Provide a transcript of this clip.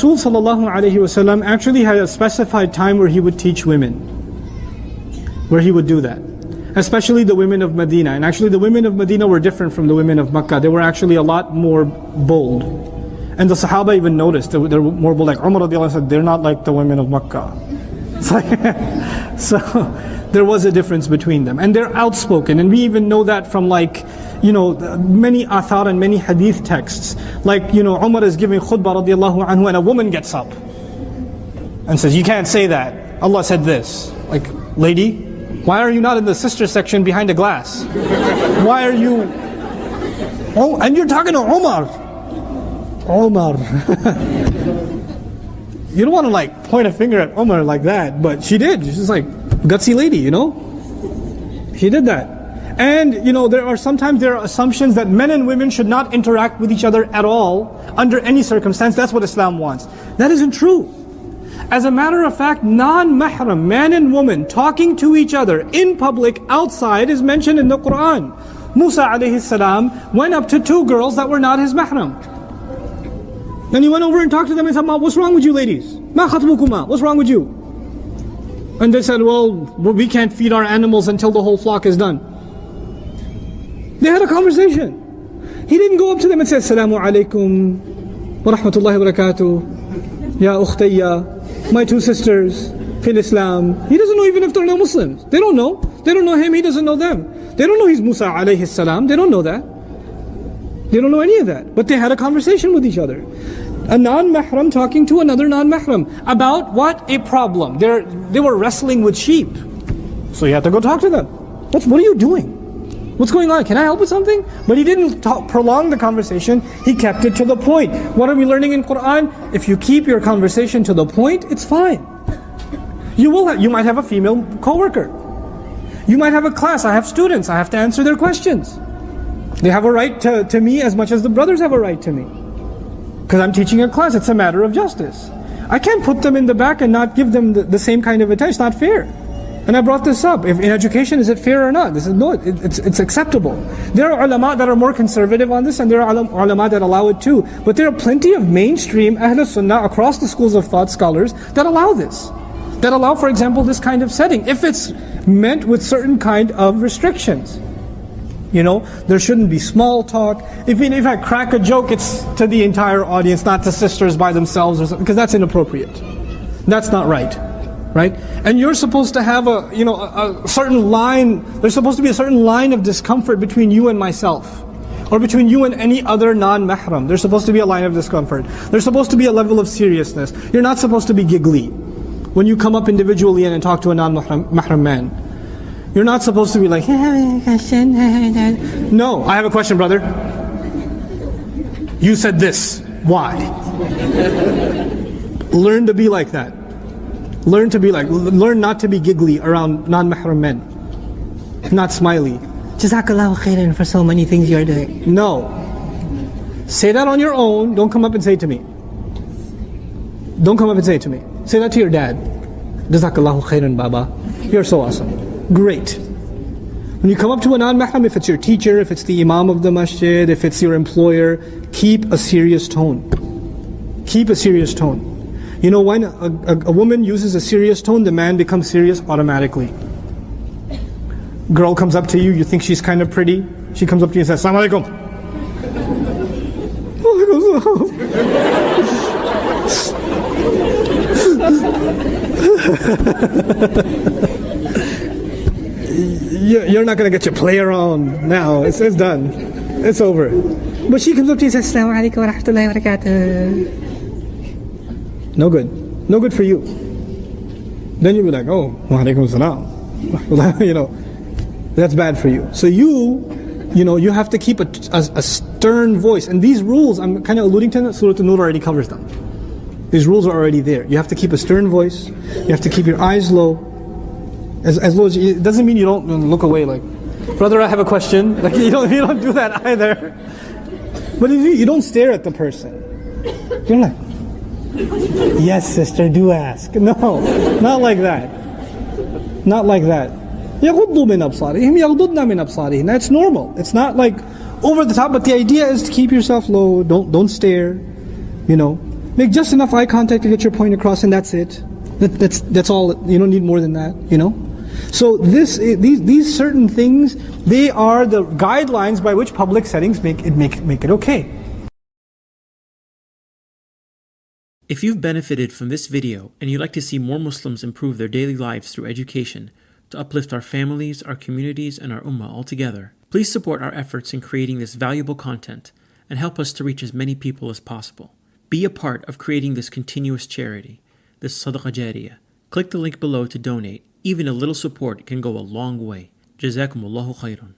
Rasul sallallahu alayhi wasallam actually had a specified time where he would teach women, where he would do that, especially the women of Medina. And actually the women of Medina were different from the women of Makkah. They were actually a lot more bold. And the Sahaba even noticed that they're more bold. Like Umar radiallahu anhu said, they're not like the women of Makkah. It's like so there was a difference between them. And they're outspoken. And we even know that from many athar and many hadith texts. Like, Umar is giving khutbah radiallahu anhu and a woman gets up and says, you can't say that. Allah said this. Like, lady, why are you not in the sister section behind a glass? Why are you... Oh, and you're talking to Umar. Umar. You don't want to point a finger at Umar like that, but she did. She's like, gutsy lady, She did that. And there are assumptions that men and women should not interact with each other at all under any circumstance. That's what Islam wants. That isn't true. As a matter of fact, non-mahram, man and woman, talking to each other in public, outside, is mentioned in the Quran. Musa alayhi salam went up to two girls that were not his mahram. Then he went over and talked to them and said, what's wrong with you ladies? Ma khatbukuma, what's wrong with you? And they said, well, we can't feed our animals until the whole flock is done. They had a conversation. He didn't go up to them and say, Assalamu alaikum wa rahmatullahi wa barakatuh, ya ukhtayya, my two sisters, fil Islam. He doesn't know even if they're not Muslims. They don't know. They don't know him, he doesn't know them. They don't know he's Musa alayhi salam. They don't know that. They don't know any of that. But they had a conversation with each other. A non-mahram talking to another non-mahram about what? A problem. They were wrestling with sheep. So you had to go talk to them. What are you doing? What's going on? Can I help with something? But he didn't prolong the conversation. He kept it to the point. What are we learning in Quran? If you keep your conversation to the point, it's fine. You might have a female co-worker. You might have a class. I have students. I have to answer their questions. They have a right to me as much as the brothers have a right to me. Because I'm teaching a class. It's a matter of justice. I can't put them in the back and not give them the same kind of attention. It's not fair. And I brought this up. If in education, is it fair or not? This is no. It's acceptable. There are ulama that are more conservative on this, and there are ulama that allow it too. But there are plenty of mainstream Ahl Sunnah across the schools of thought scholars that allow this. That allow, for example, this kind of setting. If it's meant with certain kind of restrictions. There shouldn't be small talk. If I crack a joke, it's to the entire audience, not to sisters by themselves, or something, because that's inappropriate. That's not right. Right? And you're supposed to have a certain line, there's supposed to be a certain line of discomfort between you and myself. Or between you and any other non-mahram. There's supposed to be a line of discomfort. There's supposed to be a level of seriousness. You're not supposed to be giggly when you come up individually and talk to a non-mahram man. You're not supposed to be like, no, I have a question, brother. You said this. Why? Learn to be like that. Learn not to be giggly around non-mahram men. Not smiley. Jazakallahu khairan for so many things you're doing. No. Say that on your own. Don't come up and say it to me. Don't come up and say it to me. Say that to your dad. Jazakallahu khairan, Baba. You're so awesome. Great. When you come up to a non-mahram, if it's your teacher, if it's the imam of the masjid, if it's your employer, keep a serious tone. Keep a serious tone. When a woman uses a serious tone, the man becomes serious automatically. Girl comes up to you, you think she's kind of pretty. She comes up to you and says, Assalamu alaikum. You're not going to get your play around now. It's done. It's over. But she comes up to you and says, Assalamu alaikum wa rahmatullahi wa barakatuh. No good. No good for you. Then you'll be like, oh, wa alaikum salam. That's bad for you. So you have to keep a stern voice. And these rules, I'm kind of alluding to them, Surah An-Nur already covers them. These rules are already there. You have to keep a stern voice. You have to keep your eyes low. As low as it doesn't mean you don't look away like, brother, I have a question. Like you don't do that either. But if you don't stare at the person. You're like, yes, sister, do ask. No, not like that. Not like that. يَغُضُّ مِنْ أَبْصَارِهِمْ يَغْضُضْنَ مِنْ أَبْصَارِهِمْ. That's normal. It's not like over the top, but the idea is to keep yourself low. Don't stare. Make just enough eye contact to get your point across, and that's it. That's all. You don't need more than that, you know. So these certain things, they are the guidelines by which public settings make it okay. If you've benefited from this video and you'd like to see more Muslims improve their daily lives through education to uplift our families, our communities, and our ummah altogether, please support our efforts in creating this valuable content and help us to reach as many people as possible. Be a part of creating this continuous charity, this sadaqah jariyah. Click the link below to donate. Even a little support can go a long way. Jazakumullahu khairan.